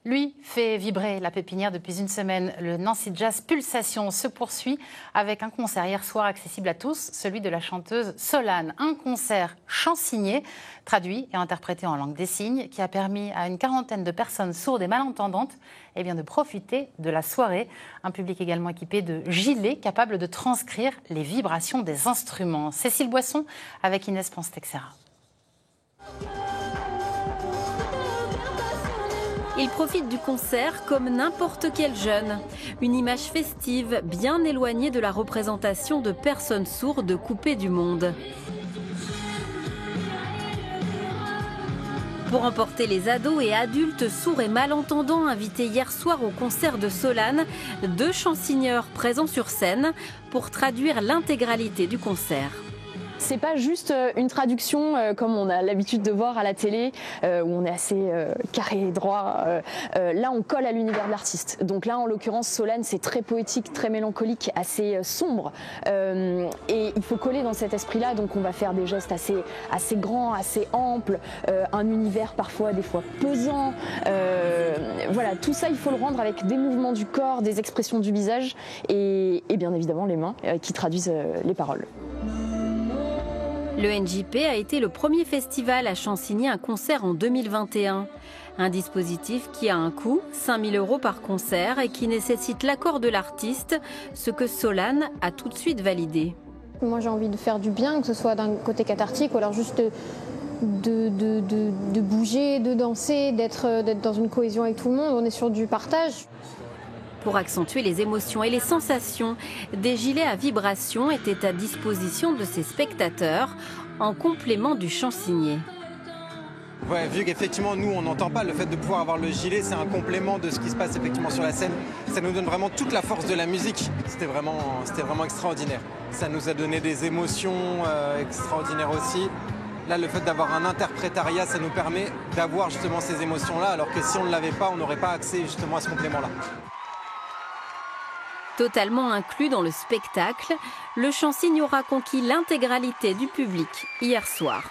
Lui fait vibrer la pépinière depuis une semaine. Le Nancy Jazz Pulsation se poursuit avec un concert hier soir accessible à tous, celui de la chanteuse Solane. Un concert chansigné, traduit et interprété en langue des signes, qui a permis à une quarantaine de personnes sourdes et malentendantes de profiter de la soirée. Un public également équipé de gilets capables de transcrire les vibrations des instruments. Cécile Boisson avec Inès Ponce-Texera. Il profite du concert comme n'importe quel jeune. Une image festive, bien éloignée de la représentation de personnes sourdes coupées du monde. Pour emporter les ados et adultes sourds et malentendants invités hier soir au concert de Solane, 2 chansonneurs présents sur scène pour traduire l'intégralité du concert. C'est pas juste une traduction comme on a l'habitude de voir à la télé, où on est assez carré et droit. Là, on colle à l'univers de l'artiste. Donc là, en l'occurrence, Solane, c'est très poétique, très mélancolique, assez sombre. Et il faut coller dans cet esprit-là. Donc on va faire des gestes assez grands, assez amples, un univers parfois, des fois pesant. Voilà, tout ça, il faut le rendre avec des mouvements du corps, des expressions du visage et bien évidemment les mains qui traduisent les paroles. Le NJP a été le premier festival à chansigner un concert en 2021. Un dispositif qui a un coût, 5 000 € par concert, et qui nécessite l'accord de l'artiste, ce que Solane a tout de suite validé. Moi j'ai envie de faire du bien, que ce soit d'un côté cathartique ou alors juste de bouger, de danser, d'être dans une cohésion avec tout le monde. On est sur du partage. Pour accentuer les émotions et les sensations, des gilets à vibration étaient à disposition de ces spectateurs, en complément du chansigné. Ouais, vu qu'effectivement nous on n'entend pas, le fait de pouvoir avoir le gilet, c'est un complément de ce qui se passe effectivement sur la scène. Ça nous donne vraiment toute la force de la musique. C'était vraiment extraordinaire. Ça nous a donné des émotions extraordinaires aussi. Là, le fait d'avoir un interprétariat, ça nous permet d'avoir justement ces émotions-là, alors que si on ne l'avait pas, on n'aurait pas accès justement à ce complément-là. Totalement inclus dans le spectacle, le chansigne aura conquis l'intégralité du public hier soir.